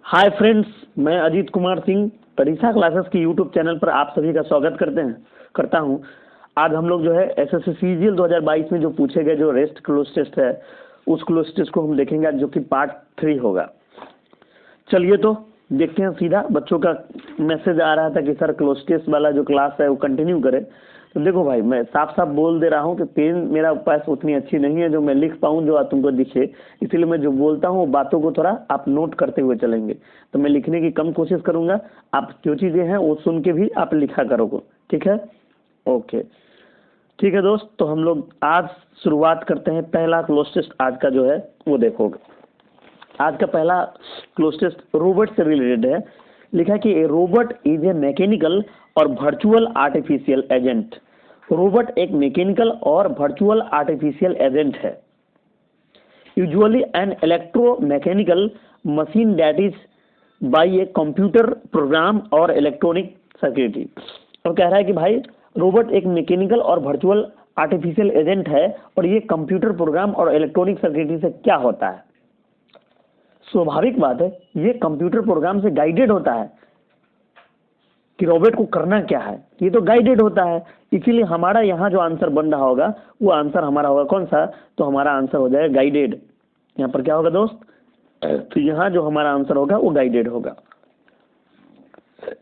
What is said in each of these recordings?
Hi friends, मैं Ajit Kumar Singh तरीसा classes की YouTube channel पर आप सभी का स्वागत करता हूं। आज हम लोग जो है एसएससी सीजीएल 2022 में जो पूछे गए जो रेस्ट क्लोज टेस्ट है उस क्लोज टेस्ट को हम देखेंगे जो कि पार्ट 3 होगा। चलिए तो देखते हैं सीधा। बच्चों का मैसेज आ रहा था कि सर क्लोज टेस्ट वाला जो क्लास है वो कंटिन्यू करें। तो देखो भाई, मैं साफ साफ बोल दे रहा हूँ कि पेन मेरा पास उतनी अच्छी नहीं है जो मैं लिख पाऊँ जो तुमको दिखे, इसलिए मैं जो बोलता हूँ वो बातों को थोड़ा आप नोट करते हुए चलेंगे। तो मैं लिखने की कम कोशिश करूंगा, आप जो चीज़ें हैं वो सुन के भी आप लिखा करोगे, ठीक है? ओके, ठीक है दोस्त। तो हम लोग आज शुरुआत करते हैं। पहला क्लोज टेस्ट आज का जो है वो देखोगे। आज का पहला क्लोज टेस्ट रोबोट से रिलेटेड है। लिखा है कि a robot is a mechanical और वर्चुअल आर्टिफिशियल एजेंट। रोबोट एक मैकेनिकल और वर्चुअल आर्टिफिशियल एजेंट है। Usually an electromechanical machine that is by a computer program और इलेक्ट्रॉनिक सर्किटरी। और कह रहा है कि भाई रोबोट एक मैकेनिकल और वर्चुअल आर्टिफिशियल एजेंट है और ये कंप्यूटर प्रोग्राम और इलेक्ट्रॉनिक सर्किटरी से क्या होता है। स्वाभाविक बात है, ये कंप्यूटर प्रोग्राम से गाइडेड होता है कि रोबोट को करना क्या है, ये तो गाइडेड होता है। इसीलिए हमारा यहाँ जो आंसर बन रहा होगा वो आंसर हमारा होगा कौन सा? तो हमारा आंसर हो जाएगा गाइडेड। यहाँ पर क्या होगा दोस्त? तो यहाँ जो हमारा आंसर होगा वो गाइडेड होगा।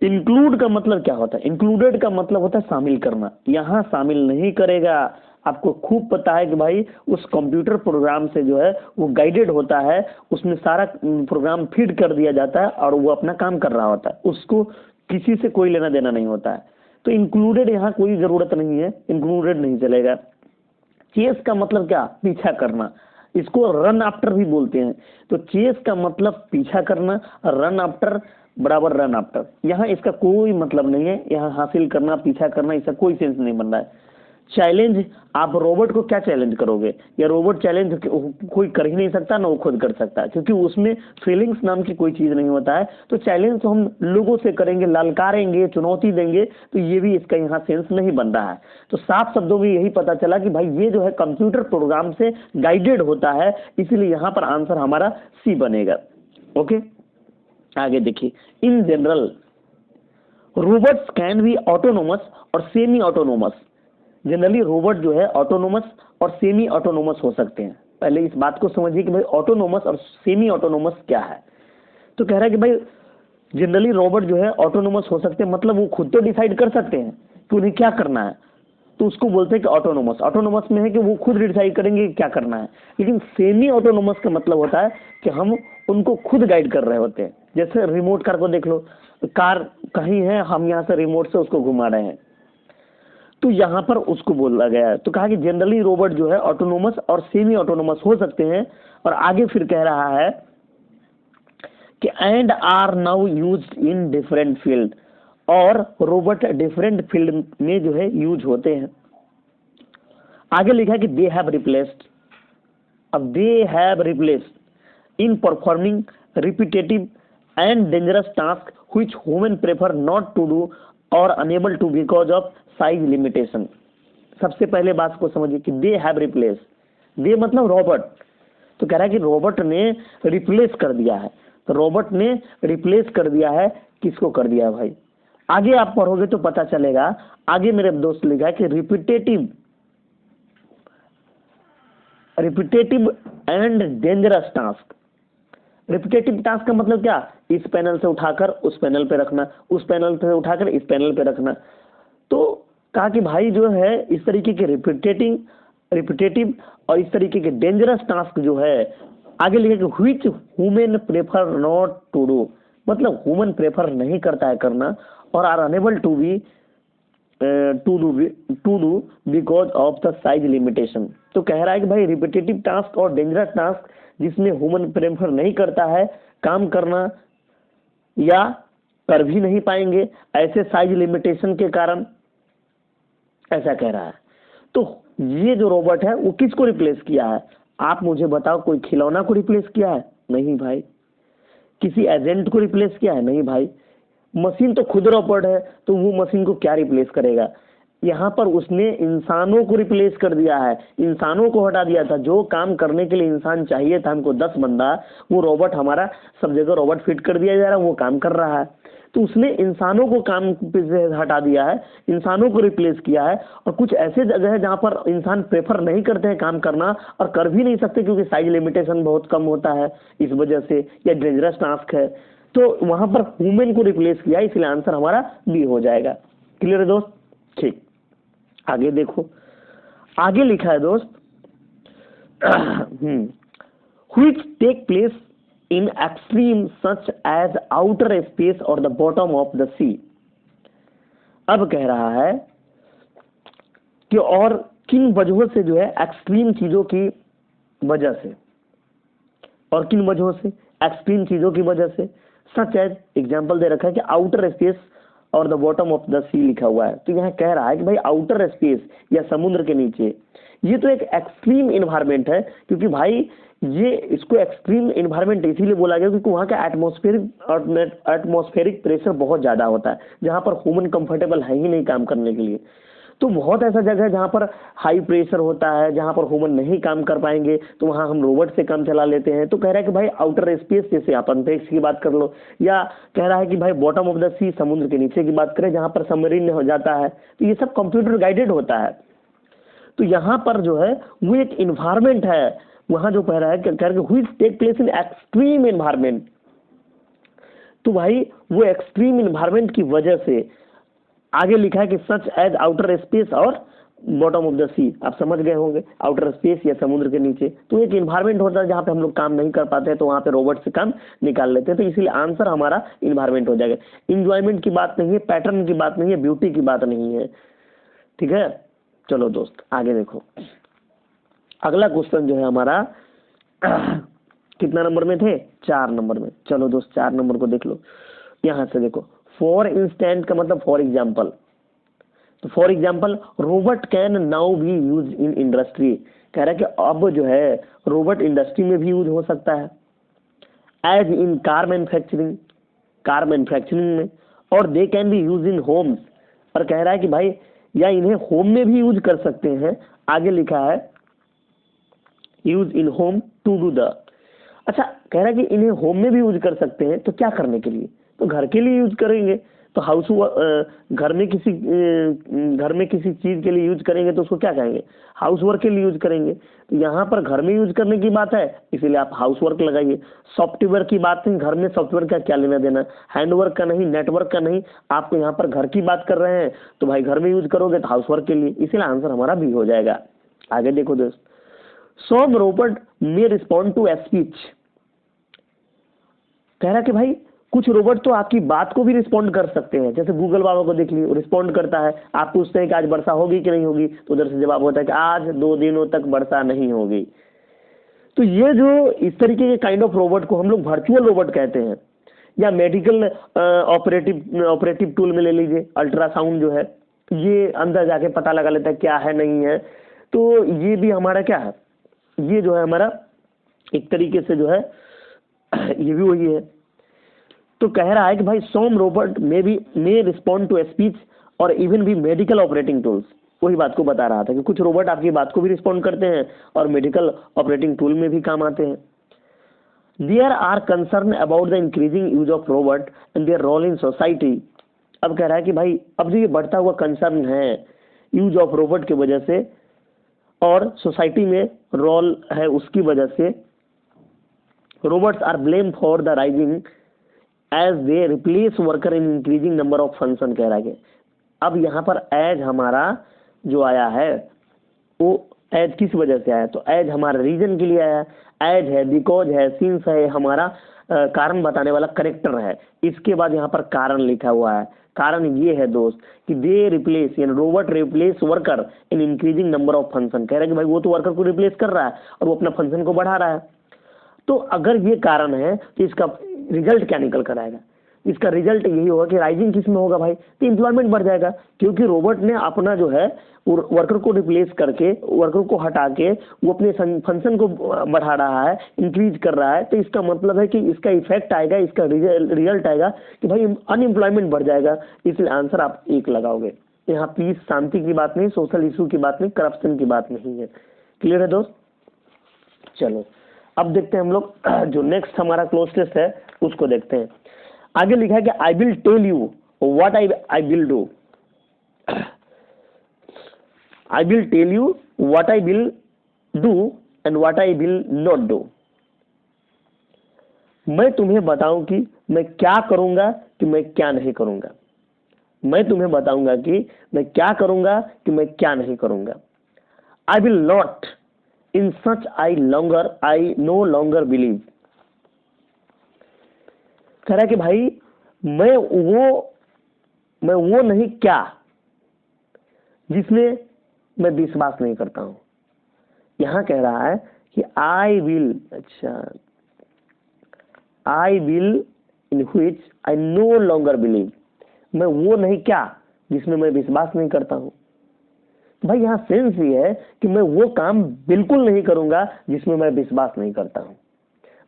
इंक्लूड का मतलब क्या होता है? इंक्लूडेड का मतलब होता है शामिल करना। यहाँ शामिल नहीं करेगा। आपको खूब पता है कि भाई उस कंप्यूटर प्रोग्राम से जो है वो गाइडेड होता है, उसमें सारा प्रोग्राम फीड कर दिया जाता है और वो अपना काम कर रहा होता है, उसको किसी से कोई लेना देना नहीं होता है। तो इंक्लूडेड यहाँ कोई जरूरत नहीं है, इंक्लूडेड नहीं चलेगा। चेस का मतलब क्या? पीछा करना। इसको रन आफ्टर भी बोलते हैं। तो चेस का मतलब पीछा करना, रन आफ्टर बराबर रन आफ्टर। यहाँ इसका कोई मतलब नहीं है। यहाँ हासिल करना, पीछा करना, इसका कोई सेंस नहीं बन रहा है। चैलेंज, आप रोबोट को क्या चैलेंज करोगे? या रोबोट चैलेंज कोई कर ही नहीं सकता, ना वो खुद कर सकता है, क्योंकि उसमें फीलिंग्स नाम की कोई चीज नहीं होता है। तो चैलेंज तो हम लोगों से करेंगे, ललकारेंगे, चुनौती देंगे, तो ये भी इसका यहाँ सेंस नहीं बन रहा है। तो साफ शब्दों में यही पता चला कि भाई ये जो है कंप्यूटर प्रोग्राम से गाइडेड होता है, इसीलिए यहाँ पर आंसर हमारा सी बनेगा। ओके, आगे देखिए। In general robots can be autonomous और सेमी ऑटोनोमस। जनरली रोबोट जो है ऑटोनोमस और सेमी ऑटोनोमस हो सकते हैं। पहले इस बात को समझिए कि भाई ऑटोनोमस और सेमी ऑटोनोमस क्या है। तो कह रहा है कि भाई जनरली रोबोट जो है ऑटोनोमस हो सकते हैं, मतलब वो खुद तो डिसाइड कर सकते हैं कि उन्हें क्या करना है, तो उसको बोलते हैं कि ऑटोनोमस। ऑटोनोमस में है कि वो खुद डिसाइड करेंगे कि क्या करना है। लेकिन सेमी ऑटोनोमस का मतलब होता है कि हम उनको खुद गाइड कर रहे होते हैं। जैसे रिमोट कार को देख लो, कार कहीं है, हम यहाँ से रिमोट से उसको घुमा रहे हैं, तो यहाँ पर उसको बोला गया है। तो कहा कि जनरली रोबोट जो है ऑटोनोमस और सेमी ऑटोनोमस हो सकते हैं। और आगे फिर कह रहा है कि and are now used in different field. और रोबोट डिफरेंट फील्ड में जो है यूज होते हैं। आगे लिखा कि दे हैव रिप्लेस्ड। अब they have replaced in performing repetitive and dangerous task which human prefer not to do और unable to because of size limitation. सबसे पहले बात को समझिए कि दे हैव रिप्लेस। दे मतलब रोबोट। तो कह रहा है कि रोबोट ने रिप्लेस कर दिया है। तो रोबोट ने रिप्लेस कर दिया है, किसको कर दिया है भाई? आगे आप पढ़ोगे तो पता चलेगा। आगे मेरे दोस्त लिखा है कि repetitive and dangerous task. Repetitive task का मतलब क्या? इस पैनल से उठाकर उस पैनल पे रखना, उस पैनल से उठाकर इस पैनल पे रखना। तो कहा कि भाई जो है इस तरीके के रिपीटेटिव और इस तरीके के डेंजरस टास्क जो है, आगे लिखे कि which human prefer not to do, मतलब ह्यूमन प्रेफर नहीं करता है करना, और are unable to do because of the size limitation. तो कह रहा है कि भाई रिपीटेटिव टास्क और डेंजरस टास्क जिसमें ह्यूमन प्रेफर नहीं करता है काम करना या कर भी नहीं पाएंगे, ऐसे साइज लिमिटेशन के कारण, ऐसा कह रहा है। तो ये जो रोबोट है वो किसको रिप्लेस किया है? आप मुझे बताओ, कोई खिलौना को रिप्लेस किया है? नहीं भाई। किसी एजेंट को रिप्लेस किया है? नहीं भाई। मशीन तो खुद रोबोट है, तो वो मशीन को क्या रिप्लेस करेगा? यहाँ पर उसने इंसानों को रिप्लेस कर दिया है, इंसानों को हटा दिया था। जो काम करने के लिए इंसान चाहिए था हमको 10 बंदा, वो रोबोट हमारा सब जगह रोबोट फिट कर दिया जा रहा है, वो काम कर रहा है। तो उसने इंसानों को काम से हटा दिया है, इंसानों को रिप्लेस किया है। और कुछ ऐसे जगह है जहाँ पर इंसान प्रेफर नहीं करते हैं काम करना, और कर भी नहीं सकते क्योंकि साइज लिमिटेशन बहुत कम होता है इस वजह से, या डेंजरस टास्क है, तो वहां पर ह्यूमन को रिप्लेस किया, इसलिए आंसर हमारा बी हो जाएगा। क्लियर है दोस्त? ठीक, आगे देखो, आगे लिखा है दोस्त which take place in extreme such as outer space or the bottom of the sea। अब कह रहा है कि और किन वजहों से जो है एक्सट्रीम चीजों की वजह से, और किन वजहों से, एक्सट्रीम चीजों की वजह से, सच एज एग्जाम्पल दे रखा है कि आउटर स्पेस और द बॉटम ऑफ द सी लिखा हुआ है। तो यहाँ कह रहा है कि भाई आउटर स्पेस या समुद्र के नीचे, ये तो एक एक्सट्रीम इन्वायरमेंट है, क्योंकि भाई ये इसको एक्सट्रीम इन्वायरमेंट इसीलिए बोला गया क्योंकि वहाँ का एटमॉस्फेरिक प्रेशर बहुत ज्यादा होता है, जहाँ पर ह्यूमन कंफर्टेबल है ही नहीं काम करने के लिए। तो बहुत ऐसा जगह है जहाँ पर हाई प्रेशर होता है, जहाँ पर ह्यूमन नहीं काम कर पाएंगे, तो वहाँ हम रोबोट से काम चला लेते हैं। तो कह रहा है कि भाई आउटर स्पेस, जैसे आप अंतरिक्ष की बात कर लो, या कह रहा है कि भाई बॉटम ऑफ द सी, समुद्र के नीचे की बात करें जहाँ पर सबमरीन हो जाता है, तो ये सब कंप्यूटर गाइडेड होता है। तो यहाँ पर जो है वो एक इन्वायरमेंट है, वहां जो कह रहा है which take place in extreme environment. तो भाई वो एक्सट्रीम इन्वायरमेंट की वजह से आगे लिखा है कि सच एज आउटर स्पेस और बॉटम ऑफ द सी। आप समझ गए होंगे, आउटर स्पेस या समुद्र के नीचे, तो एक इन्वायरमेंट होता है जहाँ पे हम लोग काम नहीं कर पाते हैं, तो वहाँ पे रोबोट से काम निकाल लेते हैं। तो इसीलिए आंसर हमारा इन्वायरमेंट हो जाएगा। इंजॉयमेंट की बात नहीं है, पैटर्न की बात नहीं है, ब्यूटी की बात नहीं है। ठीक है, चलो दोस्त आगे देखो, अगला क्वेश्चन जो है हमारा कितना नंबर में थे? 4 नंबर में। चलो दोस्त 4 नंबर को देख लो। यहां से देखो, फॉर इंस्टेंट का मतलब फॉर एग्जाम्पल। तो for example robot can now B use in industry. कह रहा है कि अब जो है रोबोट इंडस्ट्री में भी यूज हो सकता है, as in car manufacturing, car manufacturing में, और they can be use in homes. और कह रहा है कि भाई या इन्हें होम में भी यूज कर सकते हैं। आगे लिखा है use in home to do the. अच्छा, कह रहा है कि इन्हें होम में भी यूज कर सकते हैं, तो क्या करने के लिए? तो घर के लिए यूज करेंगे। तो हाउस घर में किसी चीज के लिए यूज करेंगे तो उसको क्या कहेंगे? हाउस वर्क के लिए यूज करेंगे। तो यहाँ पर घर में यूज करने की बात है, इसीलिए आप हाउस वर्क लगाइए। सॉफ्टवेयर की बात नहीं, घर में सॉफ्टवेयर का क्या लेना देना, हैंडवर्क का नहीं, नेटवर्क का नहीं, आप यहाँ पर घर की बात कर रहे हैं, तो भाई घर में यूज करोगे तो हाउस वर्क के लिए, इसीलिए आंसर हमारा भी हो जाएगा। आगे देखो दोस्त, some robot may respond to a speech. कह रहा कि भाई कुछ रोबोट तो आपकी बात को भी रिस्पॉन्ड कर सकते हैं, जैसे गूगल बाबा को देख लीजिए, रिस्पॉन्ड करता है। आप पूछते हैं कि आज वर्षा होगी कि नहीं होगी, तो उधर से जवाब होता है कि आज 2 दिनों तक वर्षा नहीं होगी। तो ये जो इस तरीके के काइंड ऑफ रोबोट को हम लोग वर्चुअल रोबोट कहते हैं। या मेडिकल ऑपरेटिव टूल में ले लीजिए, अल्ट्रासाउंड जो है, ये अंदर जाके पता लगा लेता है क्या है नहीं है। तो ये भी हमारा क्या है, ये जो है हमारा एक तरीके से जो है ये भी वही है। तो कह रहा है कि भाई some robot may respond to speech और इवन भी मेडिकल ऑपरेटिंग टूल्स। वही बात को बता रहा था कि कुछ रोबोट आपकी बात को भी रिस्पॉन्ड करते हैं और मेडिकल ऑपरेटिंग टूल में भी काम आते हैं। There are concern about the increasing use of robot and their role in society. अब कह रहा है कि भाई अब जो ये बढ़ता हुआ कंसर्न है यूज ऑफ रोबोट की वजह से और सोसाइटी में रोल है उसकी वजह से, robots are blame for the rising as they replace worker in increasing number of function. कह रहा है अब यहाँ पर एज हमारा जो आया है वो एज किस वजह से आया? तो एज हमारा रीजन के लिए आया, एज है, बिकॉज है, सिंस है, हमारा कारण बताने वाला करेक्टर है। इसके बाद यहाँ पर कारण लिखा हुआ है। कारण ये है दोस्त कि दे रिप्लेस, यानी robot replace worker in increasing number of function. कह रहा है कि भाई वो तो वर्कर को रिप्लेस कर रहा है और वो अपना फंक्शन को बढ़ा रहा है। तो अगर ये कारण है तो इसका रिजल्ट क्या निकल कर आएगा? इसका रिजल्ट यही होगा कि राइजिंग किस में होगा भाई? तो एम्प्लॉयमेंट बढ़ जाएगा, क्योंकि रोबोट ने अपना जो है वर्कर को रिप्लेस करके, वर्कर को हटा के वो अपने फंक्शन को बढ़ा रहा है, इंक्रीज कर रहा है। तो इसका मतलब है कि इसका इफेक्ट आएगा, इसका रिजल्ट आएगा कि भाई अनएम्प्लॉयमेंट बढ़ जाएगा। इसलिए आंसर आप 1 लगाओगे। यहाँ पीस शांति की बात नहीं, सोशल इशू की बात नहीं, करप्शन की बात नहीं है। क्लियर है दोस्त? चलो अब देखते हैं हम लोग जो नेक्स्ट हमारा क्लोज टेस्ट है उसको देखते हैं। आगे लिखा है कि I will tell you what I will do. I will tell you what I will do and what I will not do. मैं तुम्हें बताऊं कि मैं क्या करूंगा कि मैं क्या नहीं करूंगा। मैं तुम्हें बताऊंगा कि मैं क्या करूंगा कि मैं क्या नहीं करूंगा। आई will not in such I no longer believe. कह रहा है कि भाई मैं वो नहीं क्या जिसमें मैं विश्वास नहीं करता हूं। यहां कह रहा है कि I will in which I no longer believe. मैं वो नहीं क्या जिसमें मैं विश्वास नहीं करता हूं। भाई यहां सेंस ये है कि मैं वो काम बिल्कुल नहीं करूंगा जिसमें मैं विश्वास नहीं करता हूं।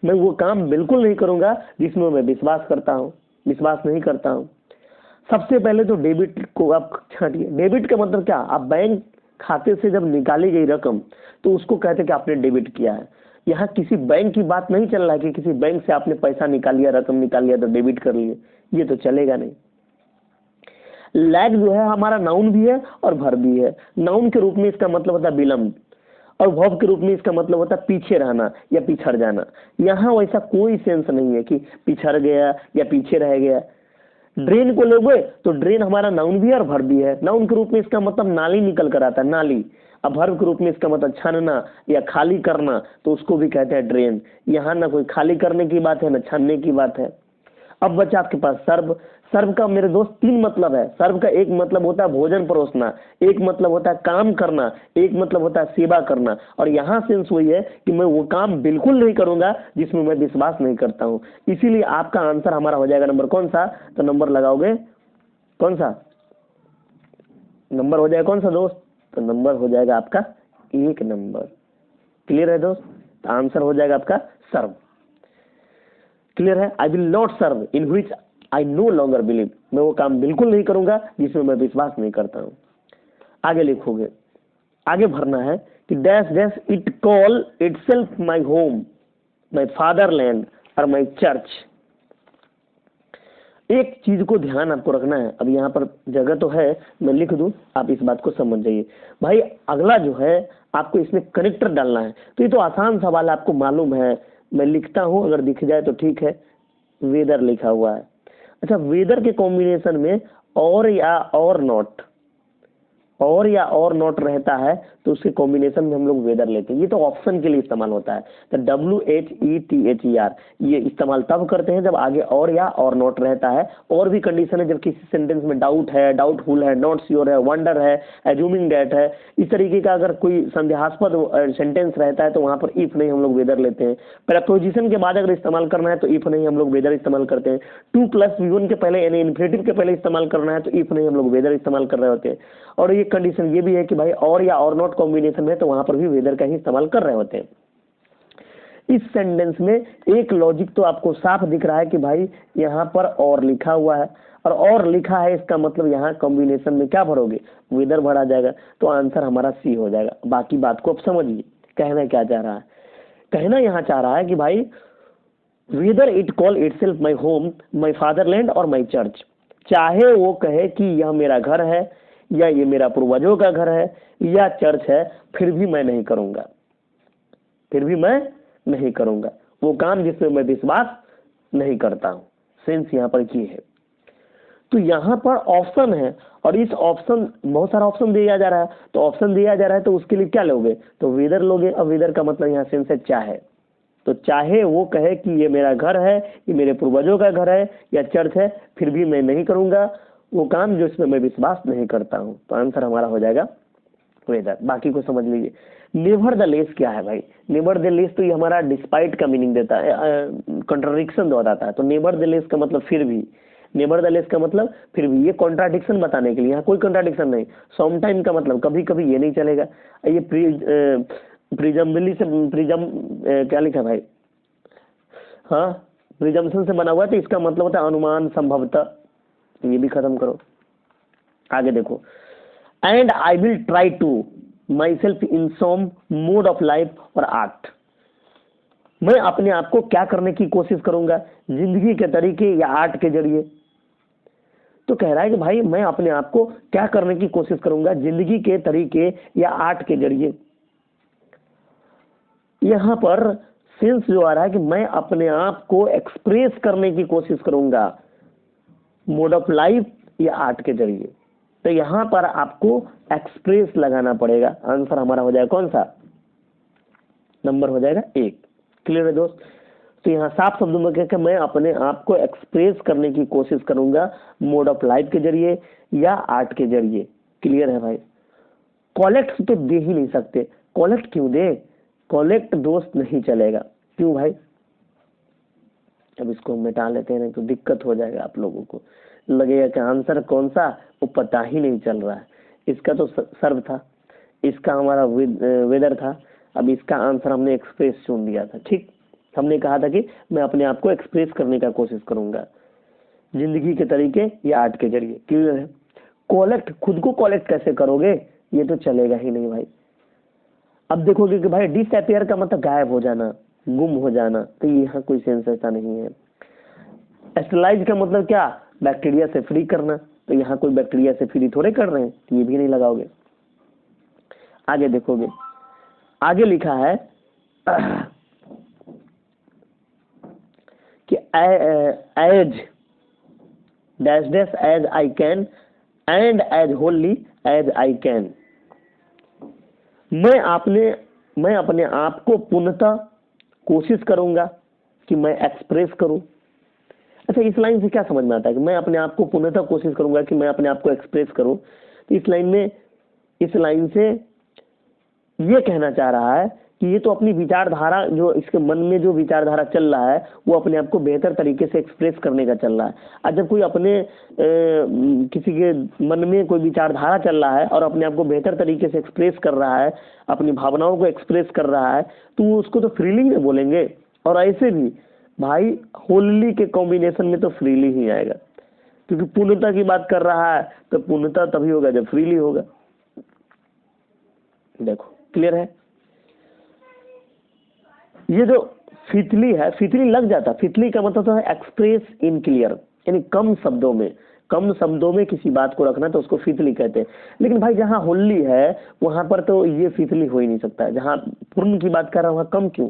मैं वो काम बिल्कुल नहीं करूंगा जिसमें मैं विश्वास नहीं करता हूं। सबसे पहले तो डेबिट को आप छांटिए। डेबिट का मतलब क्या? आप बैंक खाते से जब निकाली गई रकम तो उसको कहते कि आपने डेबिट किया है। यहाँ किसी बैंक की बात नहीं चल रहा है कि किसी बैंक से आपने पैसा निकाल लिया, रकम निकाल लिया तो डेबिट कर लिए, ये तो चलेगा नहीं। लैग जो है हमारा नाउन भी है और वर्ब भी है। नाउन के रूप में इसका मतलब होता है विलंब और वर्ब के रूप में इसका मतलब होता है पीछे रहना या पिछड़ जाना। यहाँ वैसा कोई सेंस नहीं है कि पिछड़ गया या पीछे रह गया। ड्रेन को लोगे तो ड्रेन हमारा नाउन भी है और वर्ब भी है। नाउन के रूप में इसका मतलब नाली निकल कर आता है, नाली। अब वर्ब के रूप में इसका मतलब छानना या खाली करना, तो उसको भी कहते हैं ड्रेन। यहाँ ना कोई खाली करने की बात है ना छानने की बात है। अब बचा आपके पास सर्व। सर्व का मेरे दोस्त 3 मतलब है। सर्व का एक मतलब होता है भोजन परोसना, एक मतलब होता है काम करना, एक मतलब होता है सेवा करना। और यहाँ सेंस वही है कि मैं वो काम बिल्कुल नहीं करूंगा जिसमें मैं विश्वास नहीं करता हूं। इसीलिए आपका आंसर हमारा हो जाएगा नंबर कौन सा? तो नंबर लगाओगे कौन सा? नंबर हो जाएगा कौन सा दोस्त? तो नंबर हो जाएगा आपका 1 नंबर। क्लियर है दोस्त? तो आंसर हो जाएगा आपका सर्व। क्लियर है? I will not serve in which I no longer believe. मैं वो काम बिल्कुल नहीं करूंगा जिसमें मैं विश्वास नहीं करता हूं। आगे लिखोगे, आगे भरना है कि dash dash it call itself my home, my fatherland और माई चर्च। एक चीज को ध्यान आपको रखना है। अब यहाँ पर जगह तो है, मैं लिख दूं, आप इस बात को समझ जाइए। भाई अगला जो है आपको इसमें कनेक्टर डालना है। तो ये तो आसान सवाल आपको मालूम है, मैं लिखता हूं, अगर दिख जाए तो ठीक है। वेदर लिखा हुआ है। अच्छा, वेदर के कॉम्बिनेशन में और या और नॉट, और या और नॉट रहता है तो उसके कॉम्बिनेशन में हम लोग वेदर लेते हैं। ये तो ऑप्शन के लिए इस्तेमाल होता है। तो WHETHER ये इस्तेमाल तब करते हैं जब आगे और या और नॉट रहता है। और भी कंडीशन है जब किसी सेंटेंस में डाउट है, डाउटफुल है, नॉट श्योर है, वंडर है, एज्यूमिंग डेट है, इस तरीके का अगर कोई संदेहास्पद सेंटेंस रहता है तो वहां पर इफ नहीं हम लोग वेदर लेते हैं। प्रपोजिशन के बाद अगर इस्तेमाल करना है तो इफ नहीं हम लोग वेदर इस्तेमाल करते हैं। 2+V1 के पहले यानी इन्फिनेटिव के पहले इस्तेमाल करना है तो इफ नहीं हम लोग वेदर इस्तेमाल कर रहे होते हैं। और ये कंडीशन ये भी है कि भाई और या और नॉट कॉम्बिनेशन में तो वहां पर भी वेदर का ही इस्तेमाल कर रहे होते हैं। इस सेंटेंस में एक लॉजिक तो आपको साफ दिख रहा है कि भाई यहाँ पर और लिखा हुआ है और लिखा है, इसका मतलब यहाँ कॉम्बिनेशन में क्या भरोगे? वेदर भरा जाएगा। तो आंसर हमारा सी हो जाएगा। बाकी बात को आप समझिए, कहना क्या चाह रहा है। कहना यहाँ चाह रहा है कि भाई whether it call itself my home, my fatherland और माई चर्च। चाहे वो कहे कि यह मेरा घर है या ये मेरा पूर्वजों का घर है या चर्च है, फिर भी मैं नहीं करूंगा, फिर भी मैं नहीं करूंगा वो काम जिसमें मैं विश्वास नहीं करता हूं। सेंस यहाँ पर की है। तो यहाँ पर ऑप्शन है और इस ऑप्शन बहुत सारा ऑप्शन दिया जा रहा है। तो ऑप्शन दिया जा रहा है तो उसके लिए क्या लोगे? तो वेदर लोगे। अब वेदर का मतलब यहाँ सेंस है चाहे। तो चाहे वो कहे कि ये मेरा घर है, ये मेरे पूर्वजों का घर है या चर्च है, फिर भी मैं नहीं करूंगा वो काम जो इसमें मैं विश्वास नहीं करता हूं। तो आंसर हमारा हो जाएगा वेदर। बाकी को समझ लीजिए। नेवरदलेस क्या है भाई? नेवरदलेस तो ये हमारा डिस्पाइट का मीनिंग देता है, कॉन्ट्राडिक्शन दोहराता है। तो नेवरदलेस का मतलब फिर भी, नेवरदलेस का मतलब फिर भी, ये कॉन्ट्राडिक्शन बताने के लिए। यहाँ कोई कॉन्ट्राडिक्शन नहीं। समटाइम का मतलब कभी कभी, ये नहीं चलेगा। ये प्रिजम्बली से क्या लिखा भाई? हाँ, प्रिजम्पशन से बना हुआ है तो इसका मतलब होता है अनुमान, संभवतः। ये भी खत्म करो। आगे देखो, and I will try to myself in some mode of life or art. मैं अपने आप को क्या करने की कोशिश करूंगा, जिंदगी के तरीके या आर्ट के जरिए। तो कह रहा है कि भाई मैं अपने आप को क्या करने की कोशिश करूंगा, जिंदगी के तरीके या आर्ट के जरिए। यहां पर सेंस जो आ रहा है कि मैं अपने आप को एक्सप्रेस करने की कोशिश करूंगा मोड ऑफ लाइफ या आर्ट के जरिए। तो यहां पर आपको एक्सप्रेस लगाना पड़ेगा। आंसर हमारा हो जाएगा कौन सा, नंबर हो जाएगा 1। क्लियर है दोस्त। तो यहाँ साफ शब्दों में कहकर मैं अपने आप को एक्सप्रेस करने की कोशिश करूंगा मोड ऑफ लाइफ के जरिए या आर्ट के जरिए। क्लियर है भाई। कॉलेक्ट तो दे ही नहीं सकते, कॉलेक्ट क्यों दे, कॉलेक्ट दोस्त नहीं चलेगा। क्यों भाई, अब इसको मिटा लेते हैं, तो दिक्कत हो जाएगा, आप लोगों को लगेगा कि आंसर कौन सा वो पता ही नहीं चल रहा है। इसका तो सर्व था, इसका हमारा वेदर था, अब इसका आंसर हमने एक्सप्रेस चुन दिया था। ठीक, हमने कहा था कि मैं अपने आप को एक्सप्रेस करने का कोशिश करूंगा जिंदगी के तरीके या आर्ट के जरिए। क्लियर है। कॉलेक्ट, खुद को कॉलेक्ट कैसे करोगे, ये तो चलेगा ही नहीं भाई। अब देखोगे कि भाई डिसअपियर का मतलब गायब हो जाना, गुम हो जाना, तो यहाँ कोई सेंस ऐसा नहीं है। एस्टरलाइज का मतलब क्या, बैक्टीरिया से फ्री करना, तो यहाँ कोई बैक्टीरिया से फ्री थोड़े कर रहे हैं, तो ये भी नहीं लगाओगे। आगे देखोगे, आगे लिखा है कि as dash dash as I can and as wholly as I can. मैं अपने आप को पूर्णतः कोशिश करूंगा कि मैं एक्सप्रेस करूं। अच्छा, इस लाइन से क्या समझ में आता है कि मैं अपने आप को पूर्णतः कोशिश करूंगा कि मैं अपने आप को एक्सप्रेस करूं। तो इस लाइन से ये कहना चाह रहा है कि ये तो अपनी विचारधारा, जो इसके मन में जो विचारधारा चल रहा है वो अपने आप को बेहतर तरीके से एक्सप्रेस करने का चल रहा है। और जब कोई अपने किसी के मन में कोई विचारधारा चल रहा है और अपने आप को बेहतर तरीके से एक्सप्रेस कर रहा है, अपनी भावनाओं को एक्सप्रेस कर रहा है, तो उसको तो फ्रीली में बोलेंगे। और ऐसे भी भाई होली के कॉम्बिनेशन में तो फ्रीली ही आएगा, क्योंकि पूर्णता की बात कर रहा है, तो पूर्णता तभी होगा जब फ्रीली होगा। देखो क्लियर है। ये जो फितली है, फितली लग जाता, फितली का मतलब है एक्सप्रेस इन क्लियर, यानी कम शब्दों में किसी बात को रखना, तो उसको फितली कहते हैं। लेकिन भाई जहां होली है वहां पर तो ये फितली हो ही नहीं सकता। जहां पूर्ण की बात कर रहा हूं वहां कम क्यों,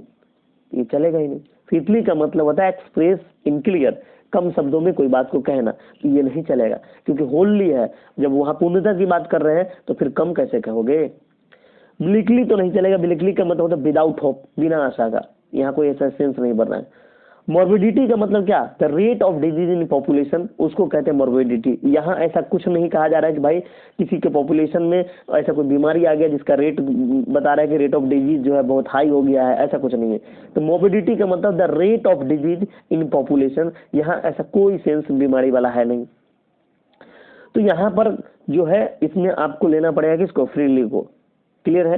ये चलेगा ही नहीं। फितली का मतलब होता है एक्सप्रेस इन क्लियर, कम शब्दों में कोई बात को कहना, तो ये नहीं चलेगा, क्योंकि होली है। जब वहां पूर्णता की बात कर रहे हैं तो फिर कम कैसे कहोगे। ब्लिकली तो नहीं चलेगा, ब्लिकली का मतलब होता है विदाउट होप, बिना आशा का, यहाँ कोई ऐसा सेंस नहीं बन रहा है। मॉर्बिडिटी का मतलब क्या, the rate of disease in population, उसको कहते हैं मॉर्बिडिटी। यहाँ ऐसा कुछ नहीं कहा जा रहा है कि भाई किसी के पॉपुलेशन में ऐसा कोई बीमारी आ गया जिसका रेट बता रहा है कि रेट ऑफ डिजीज जो है बहुत हाई हो गया है, ऐसा कुछ नहीं है। तो मॉर्बिडिटी का मतलब the rate of disease in population, यहाँ ऐसा कोई सेंस बीमारी वाला है नहीं। तो यहाँ पर जो है इसमें आपको लेना पड़ेगा किसको, फ्रीली को। क्लियर है।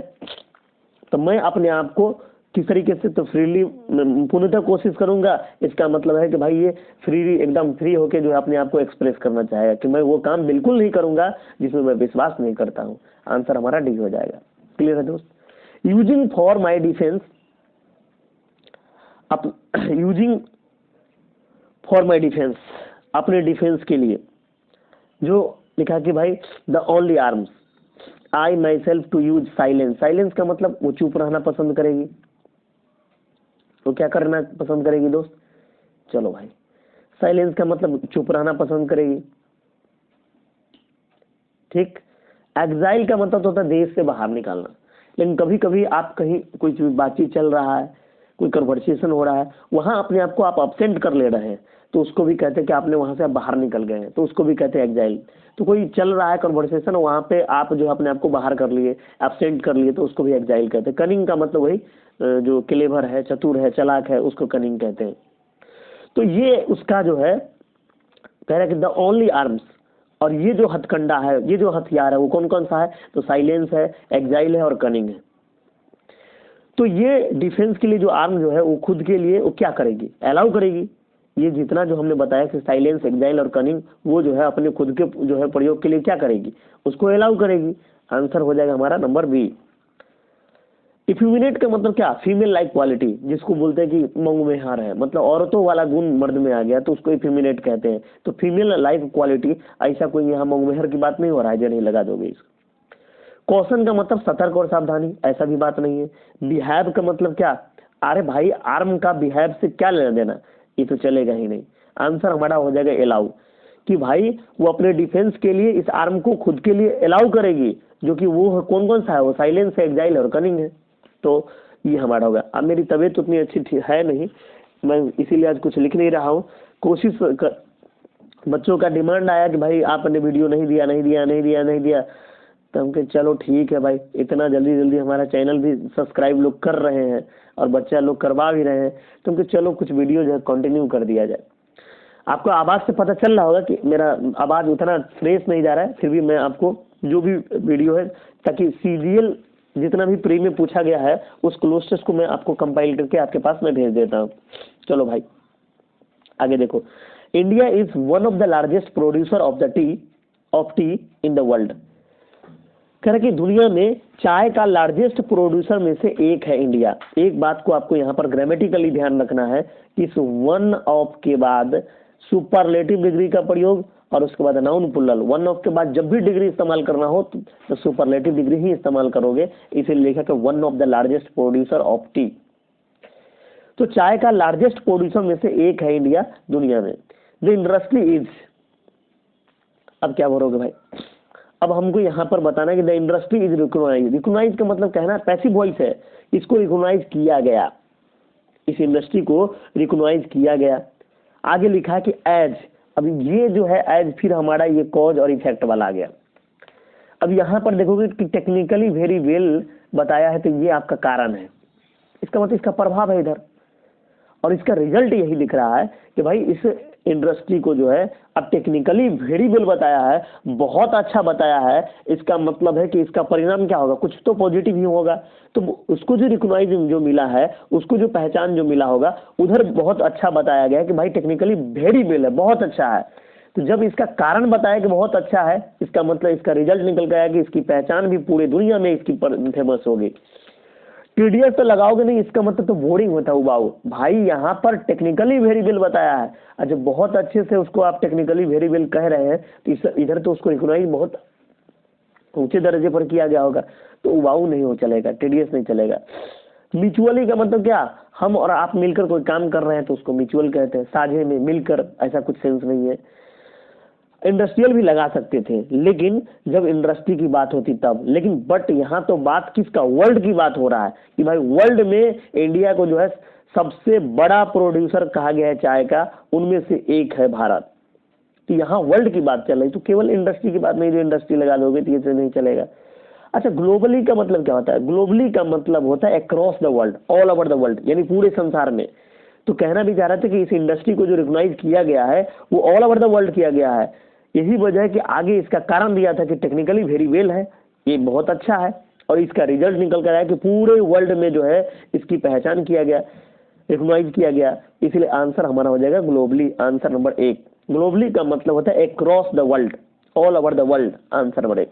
तो मैं अपने आप को किस तरीके से, तो फ्रीली पूर्णतः कोशिश करूंगा, इसका मतलब है कि भाई ये फ्रीली एकदम फ्री होके जो है अपने आप को एक्सप्रेस करना चाहेगा कि मैं वो काम बिल्कुल नहीं करूंगा जिसमें मैं विश्वास नहीं करता हूं। आंसर हमारा डी हो जाएगा। क्लियर है दोस्त। Using for my defence, using for my defence, अपने डिफेंस के लिए, जो लिखा कि भाई the only arms I myself to use silence. Silence का मतलब वो चुप रहना पसंद करेगी। तो क्या करना पसंद करेगी दोस्त, चलो भाई, साइलेंस का मतलब चुप रहना पसंद करेगी। ठीक। एग्जाइल का मतलब होता है देश से बाहर निकालना। लेकिन कभी कभी आप कहीं कोई बातचीत चल रहा है, कोई कन्वर्सेशन हो रहा है, वहां अपने आप को आप अब्सेंट कर ले रहे हैं, तो उसको भी कहते हैं कि आपने वहां से बाहर निकल गए हैं, तो उसको भी कहते हैं एग्जाइल। तो कोई चल रहा है कन्वर्सेशन, वहां पे आप जो अपने आप को बाहर कर लिए, एब्सेंट कर लिए, तो उसको भी एग्जाइल कहते हैं। कनिंग का मतलब वही जो क्लेवर है, चतुर है, चालाक है, उसको कनिंग कहते हैं। तो ये उसका जो है कह रहा है कि द ओनली आर्म्स, और ये जो हथकंडा है, ये जो हथियार है वो कौन कौन सा है, तो साइलेंस है, एग्जाइल है और कनिंग है। तो ये डिफेंस के लिए जो आर्म जो है वो खुद के लिए वो क्या करेगी, अलाउ करेगी, ये जितना जो हमने बताया कि साइलेंस, एक्जाइल और कनिंग, वो जो है अपने खुद के जो है प्रयोग के लिए क्या करेगी, उसको अलाउ करेगी। आंसर हो जाएगा हमारा नंबर बी। इफ्यूमिनेट का मतलब क्या, फीमेल लाइक क्वालिटी, जिसको बोलते हैं कि मंगमेहार है, मतलब औरतों वाला गुण मर्द में आ गया तो उसको इफ्यूमिनेट कहते हैं। तो फीमेल लाइक क्वालिटी, ऐसा कोई यहाँ मंगमेहर की बात नहीं हो रहा है, जो नहीं लगा दोगे इसको। कॉशन का मतलब सतर्क और सावधानी, ऐसा भी बात नहीं है। बिहेव का मतलब क्या, अरे भाई आर्म का बिहेव से क्या लेना देना, ये तो चलेगा ही नहीं। आंसर हमारा हो जाएगा अलाउ, कि भाई वो अपने डिफेंस के लिए इस आर्म को खुद के लिए अलाउ करेगी, जो कि वो कौन कौन सा है, वो साइलेंस है, एक्जाइल और कनिंग है। तो ये हमारा होगा। अब मेरी तबीयत उतनी अच्छी है नहीं, मैं इसीलिए आज कुछ लिख नहीं रहा हूँ। कोशिश कर, बच्चों का डिमांड आया कि भाई आपने वीडियो नहीं दिया नहीं दिया नहीं दिया नहीं दिया, तो हम कहे चलो ठीक है भाई, इतना जल्दी जल्दी हमारा चैनल भी सब्सक्राइब लोग कर रहे हैं और बच्चा लोग करवा भी रहे हैं, तो हम कहे चलो कुछ वीडियो जो है कंटिन्यू कर दिया जाए। आपको आवाज़ से पता चल रहा होगा कि मेरा आवाज़ उतना फ्रेश नहीं जा रहा है, फिर भी मैं आपको जो भी वीडियो है, ताकि सीजीएल जितना भी प्री में पूछा गया है उस क्लोज को मैं आपको कंपाइल करके आपके पास मैं भेज देता हूँ। चलो भाई आगे देखो। India is one of the largest producer of T in the world. कह रहे कि दुनिया में चाय का लार्जेस्ट प्रोड्यूसर में से एक है इंडिया। एक बात को आपको यहाँ पर ग्रामेटिकली ध्यान रखना है कि इस वन ऑफ के बाद सुपरलेटिव डिग्री का प्रयोग और उसके बाद नाउन प्लूरल। वन ऑफ के बाद जब भी डिग्री इस्तेमाल करना हो तो सुपरलेटिव डिग्री ही इस्तेमाल करोगे, इसीलिए लिखा कि one of the largest producer of T. तो चाय का लार्जेस्ट प्रोड्यूसर में से एक है इंडिया दुनिया में। द इंडस्ट्री इज, अब क्या बोलोगे भाई, अब हमको यहाँ पर बताना है कि the industry is recognise. Recognise का मतलब कहना पैसिव वॉइस है, इसको रिकॉग्नाइज किया गया, इस इंडस्ट्री को रिकॉग्नाइज किया गया। आगे लिखा है कि एज, अब ये जो है एज फिर हमारा ये कॉज और इफेक्ट वाला आ गया। अब यहाँ पर देखोगे कि टेक्निकली वेरी वेल बताया है, तो ये आपका कारण है, इसका मतलब इसका प्रभाव है इधर, और इसका रिजल्ट यही दिख रहा है कि भाई इस इंडस्ट्री को जो है अब टेक्निकली वेरी वेल बताया है, बहुत अच्छा बताया है। इसका मतलब है कि इसका परिणाम क्या होगा, कुछ तो पॉजिटिव ही होगा। तो उसको जो रिकॉग्नाइज जो मिला है, उसको जो पहचान जो मिला होगा, उधर बहुत अच्छा बताया गया कि भाई टेक्निकली वेरी वेल है, बहुत अच्छा है। तो जब इसका कारण बताया कि बहुत अच्छा है, इसका मतलब इसका रिजल्ट निकल गया कि इसकी पहचान भी पूरे दुनिया में इसकी फेमस होगी। टीडीएस तो लगाओगे नहीं, इसका मतलब तो बोरिंग होता है, उबाऊ। भाई यहाँ पर टेक्निकली वेरी वेल बताया है, अच्छा बहुत अच्छे से उसको आप टेक्निकली वेरी वेल कह रहे हैं, तो इधर तो उसको रिकॉग्नाइज बहुत ऊंचे दर्जे पर किया गया होगा, तो उबाऊ नहीं हो चलेगा, टीडीएस नहीं चलेगा। म्यूचुअली का मतलब क्या, हम और आप मिलकर कोई काम कर रहे हैं तो उसको म्यूचुअल कहते हैं, साझे में मिलकर, ऐसा कुछ सेंस नहीं है। इंडस्ट्रियल भी लगा सकते थे लेकिन जब इंडस्ट्री की बात होती तब, लेकिन बट यहाँ तो बात किसका, वर्ल्ड की बात हो रहा है कि भाई वर्ल्ड में इंडिया को जो है सबसे बड़ा प्रोड्यूसर कहा गया है चाय का, उनमें से एक है भारत। तो यहाँ वर्ल्ड की बात चल रही, तो केवल इंडस्ट्री की बात नहीं, जो इंडस्ट्री लगा दोगे तो ये नहीं चलेगा। अच्छा ग्लोबली का मतलब क्या होता है, ग्लोबली का मतलब होता है across the world, all over the world, यानी पूरे संसार में। तो कहना भी चाह रहे थे कि इस इंडस्ट्री को जो रिकॉग्नाइज किया गया है वो ऑल ओवर द वर्ल्ड किया गया है। यही वजह है कि आगे इसका कारण दिया था कि टेक्निकली वेरी वेल है, ये बहुत अच्छा है, और इसका रिजल्ट निकल कर आया कि पूरे वर्ल्ड में जो है इसकी पहचान किया गया, रिकॉग्नाइज किया गया। इसलिए आंसर हमारा हो जाएगा ग्लोबली, आंसर नंबर 1। ग्लोबली का मतलब होता है across the world, all over the world, answer number 1।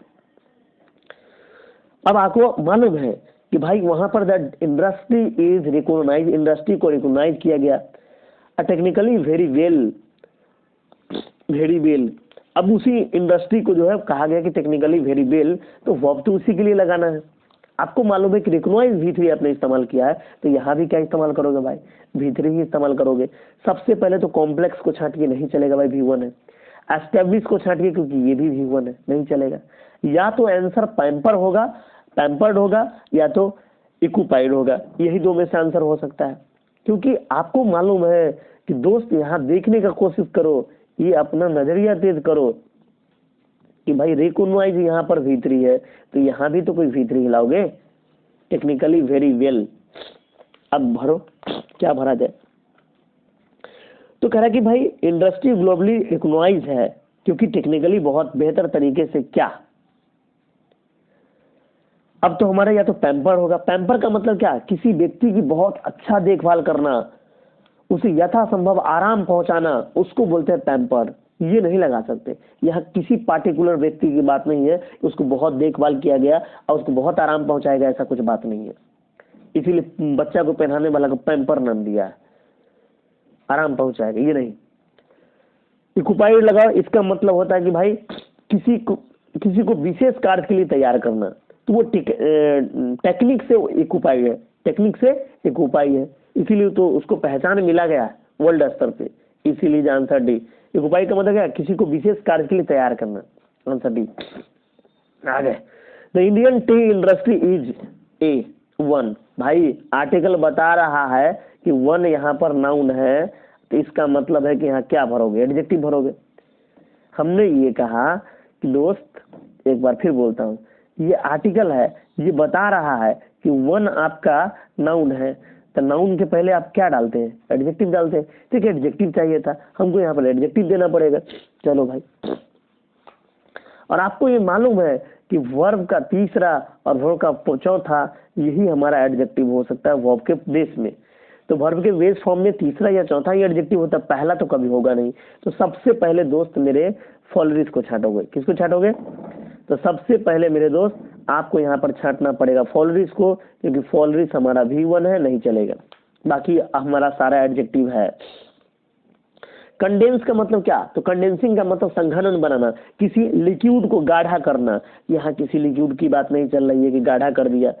अब आपको मालूम है कि भाई वहां पर the industry is recognise, industry को रिकॉग्नाइज किया गया, technically very well, very well. अब उसी इंडस्ट्री को जो है कहा गया कि टेक्निकली वेरी वेल, तो वर्ब तो उसी के लिए लगाना है। आपको मालूम है कि रिकॉग्नाइज V3 आपने इस्तेमाल किया है, तो यहाँ भी क्या इस्तेमाल करोगे भाई, V3 ही इस्तेमाल करोगे। सबसे पहले तो कॉम्प्लेक्स को छांटिए, नहीं चलेगा भाई, V1 है। एस्टेब्लिश को छांटिए क्योंकि ये भी V1 है, नहीं चलेगा। या तो आंसर पैम्पर होगा, पैम्पर्ड होगा, या तो इक्विपाइड होगा, यही दो में से आंसर हो सकता है। क्योंकि आपको मालूम है कि दोस्त यहाँ देखने का कोशिश करो, ये अपना नजरिया तेज करो कि भाई रिकॉग्नाइज यहाँ पर V3 है, तो यहाँ भी तो कोई V3 हिलाओगे, टेक्निकली वेरी वेल। अब भरो, क्या भरा जाए। तो कह रहा कि भाई इंडस्ट्री ग्लोबली रिकॉग्नाइज है क्योंकि टेक्निकली बहुत बेहतर तरीके से क्या। अब तो हमारा या तो पैम्पर होगा, पैम्पर का मतलब क्या, किसी व्यक्ति की बहुत अच्छा देखभाल करना, उसे यथासंभव आराम पहुंचाना, उसको बोलते हैं पैम्पर। ये नहीं लगा सकते। यह किसी पार्टिकुलर व्यक्ति की बात नहीं है, उसको बहुत देखभाल किया गया और उसको बहुत आराम पहुंचाएगा, ऐसा कुछ बात नहीं है। इसीलिए बच्चा को पहनाने वाला को पैम्पर नाम दिया है, आराम पहुंचाएगा ये नहीं। इक्विपाइड लगाओ, इसका मतलब होता है कि भाई किसी को विशेष कार्य के लिए तैयार करना, तो वो टेक्निक से इक्विपाइड है, टेक्निक से इक्विपाइड है, इसीलिए तो उसको पहचान मिला गया वर्ल्ड स्तर पे। इसीलिए आंसर डी। इक्विपाइड का मतलब क्या, किसी को विशेष कार्य के लिए तैयार करना, आंसर डी। आगे, the Indian tea industry is A one. भाई आर्टिकल बता रहा है कि वन यहाँ पर नाउन है, तो इसका मतलब है कि यहाँ क्या भरोगे, एडजेक्टिव भरोगे। हमने ये कहा कि दोस्त, एक बार फिर बोलता हूँ, ये आर्टिकल है, ये बता रहा है कि वन आपका नाउन है, तो नाउन के पहले आप क्या डालते हैं, एडजेक्टिव डालते हैं। ठीक है, एडजेक्टिव चाहिए था हमको, यहाँ पर एडजेक्टिव देना पड़ेगा। चलो भाई, और आपको ये मालूम है कि वर्ब का तीसरा और वर्ब का चौथा यही हमारा एडजेक्टिव हो सकता है वर्ब के बेस में। तो वर्ब के बेस फॉर्म में तीसरा या चौथा ही एडजेक्टिव होता है, पहला तो कभी होगा नहीं। तो सबसे पहले दोस्त मेरे फॉलोइंग को छांटोगे। किसको छांटोगे? तो सबसे पहले मेरे दोस्त आपको यहाँ पर छांटना पड़ेगा फॉलोइंग को, क्योंकि फॉलोइंग हमारा V1 है, नहीं चलेगा, बाकी हमारा सारा एडजेक्टिव है। कंडेंस का मतलब क्या? तो कंडेंसिंग का मतलब संघनन बनाना, किसी लिक्विड को गाढ़ा करना। यहाँ किसी लिक्विड की बात नहीं चल रही है कि गाढ़ा कर दिया।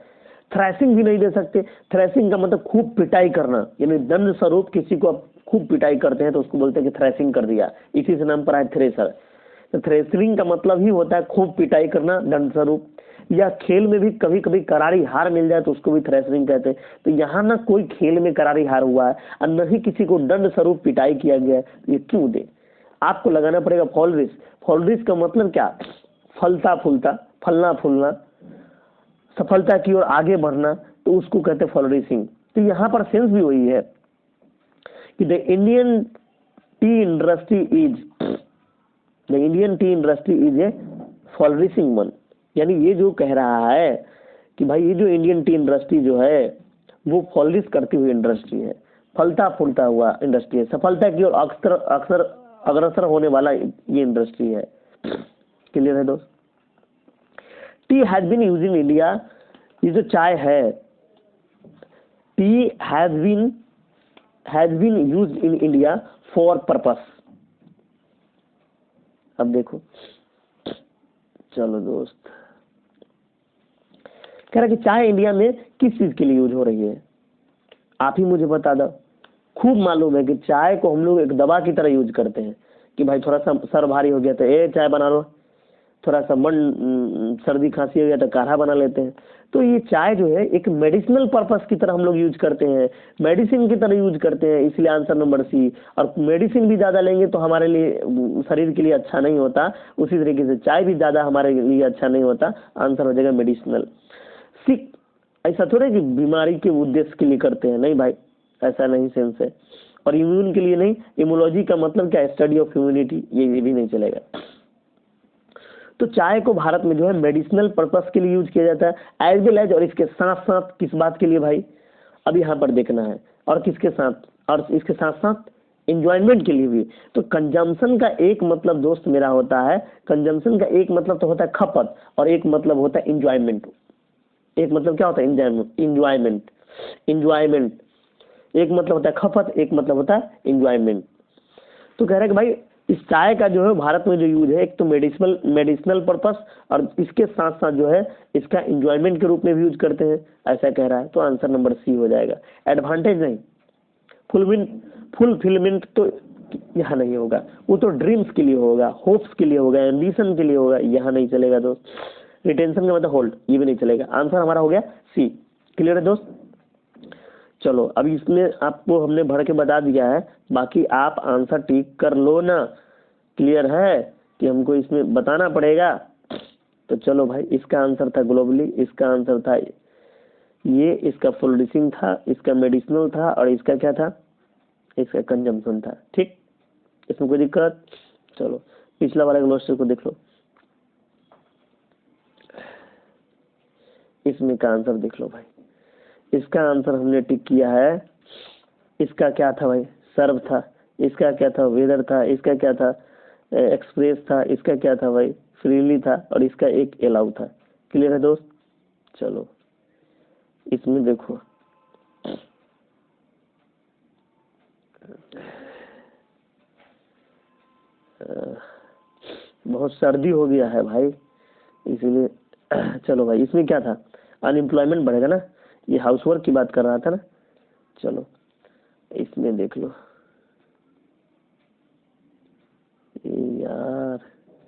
थ्रैशिंग भी नहीं दे सकते। थ्रैशिंग का मतलब खूब पिटाई करना, यानी दंड स्वरूप किसी को आप खूब पिटाई करते हैं तो उसको बोलते हैं कि थ्रैशिंग कर दिया, इसी से नाम पर आया थ्रेसर। तो थ्रेसरिंग का मतलब ही होता है खूब पिटाई करना दंड स्वरूप। या खेल में भी कभी कभी करारी हार मिल जाए तो उसको भी थ्रेसरिंग कहते हैं। तो यहाँ ना कोई खेल में करारी हार हुआ है और न ही किसी को दंड स्वरूप पिटाई किया गया है, ये क्यों दे? आपको लगाना पड़ेगा फॉलरिस। फॉलरिस का मतलब क्या? फलता फूलता, फलना फूलना, सफलता की ओर आगे बढ़ना, तो उसको कहते हैं फॉलरिसिंग। तो यहाँ पर सेंस भी वही है कि the Indian tea industry is a fall rising one. यानी ये जो कह रहा है कि भाई ये जो इंडियन टी इंडस्ट्री जो है वो फॉलरिस करती हुई इंडस्ट्री है, फलता फूलता हुआ इंडस्ट्री है, सफलता की ओर अक्सर अग्रसर होने वाला ये इंडस्ट्री है। क्लियर है दोस्त? Tea has been use in India, ये जो चाय है, tea has been use in India for purpose. अब देखो, चलो दोस्त, कह रहा कि चाय इंडिया में किस चीज के लिए यूज हो रही है, आप ही मुझे बता दो। खूब मालूम है कि चाय को हम लोग एक दवा की तरह यूज करते हैं कि भाई थोड़ा सा सर भारी हो गया तो चाय बना लो, थोड़ा सा मन सर्दी खांसी हो गया तो काढ़ा बना लेते हैं। तो ये चाय जो है एक मेडिसिनल पर्पस की तरह हम लोग यूज करते हैं, मेडिसिन की तरह यूज करते हैं, इसलिए आंसर नंबर सी। और मेडिसिन भी ज़्यादा लेंगे तो हमारे लिए शरीर के लिए अच्छा नहीं होता, उसी तरीके से चाय भी ज़्यादा हमारे लिए अच्छा नहीं होता, आंसर हो जाएगा मेडिसिनल। सिक, ऐसा थोड़ा कि बीमारी के उद्देश्य के लिए करते हैं, नहीं भाई, ऐसा नहीं सेंस है। और इम्यून के लिए नहीं, इम्यूनोलॉजी का मतलब क्या है, स्टडी ऑफ इम्यूनिटी, ये भी नहीं चलेगा। तो चाय को भारत में जो है मेडिसिनल पर्पस के लिए यूज किया जाता है एज वेल एज, और इसके साथ साथ किस बात के लिए भाई, अब यहाँ पर देखना है, और किसके साथ, और इसके साथ साथ इंजॉयमेंट के लिए भी। तो कंजम्पशन का एक मतलब दोस्त मेरा होता है, कंजम्पशन का एक मतलब तो होता है खपत, और एक मतलब होता है इंजॉयमेंट। एक मतलब क्या होता है? इंजॉयमेंट। इंजॉयमेंट एक मतलब होता है खपत, एक मतलब होता है इंजॉयमेंट। तो कह रहा है कि भाई इस चाय का जो है भारत में जो यूज है, एक तो मेडिसिनल पर्पस, और इसके साथ साथ जो है इसका इंजॉयमेंट के रूप में भी यूज करते हैं, ऐसा कह रहा है। तो आंसर नंबर सी हो जाएगा। एडवांटेज नहीं, फुलफिलमेंट तो यहाँ नहीं होगा, वो तो ड्रीम्स के लिए होगा, होप्स के लिए होगा, एम्बिशन के लिए होगा, यहाँ नहीं चलेगा दोस्त। रिटेंशन का मतलब होल्ड, ये भी नहीं चलेगा। आंसर हमारा हो गया सी। क्लियर है दोस्त? चलो, अब इसमें आपको हमने भर के बता दिया है, बाकी आप आंसर टिक कर लो ना। क्लियर है कि हमको इसमें बताना पड़ेगा? तो चलो भाई, इसका आंसर था ग्लोबली, इसका आंसर था ये, इसका फुलरिसिंग था, इसका मेडिसिनल था, और इसका क्या था, इसका कंजम्पशन था। ठीक, इसमें कोई दिक्कत? चलो पिछला वाला क्वेश्चन को देख लो, इसमें का आंसर देख लो भाई। इसका आंसर हमने टिक किया है, इसका क्या था भाई, सर्व था, इसका क्या था वेदर था, इसका क्या था एक्सप्रेस था, इसका क्या था भाई फ्रीली था, और इसका एक अलाउ था। क्लियर है दोस्त? चलो इसमें देखो बहुत सर्दी हो गया है भाई इसीलिए। चलो भाई इसमें क्या था, अनएम्प्लॉयमेंट बढ़ेगा ना, ये हाउसवर्क की बात कर रहा था ना। चलो इसमें देख लो यार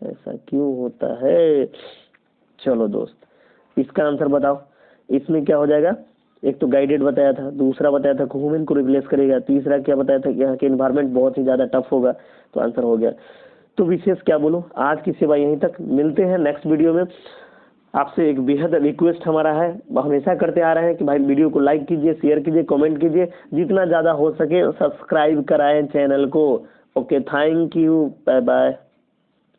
ऐसा क्यों होता है। चलो दोस्त इसका आंसर बताओ, इसमें क्या हो जाएगा। एक तो गाइडेड बताया था, दूसरा बताया था ह्यूमन को रिप्लेस करेगा, तीसरा क्या बताया था कि यहाँ के इन्वायरमेंट बहुत ही ज़्यादा टफ होगा, तो आंसर हो गया। तो विशेष क्या बोलूँ, आज की सेवा यहीं तक, मिलते हैं नेक्स्ट वीडियो में। आपसे एक बेहद रिक्वेस्ट हमारा है, हमेशा करते आ रहे हैं कि भाई वीडियो को लाइक कीजिए, शेयर कीजिए, कमेंट कीजिए, जितना ज़्यादा हो सके सब्सक्राइब कराएं चैनल को। Okay thank you, bye bye.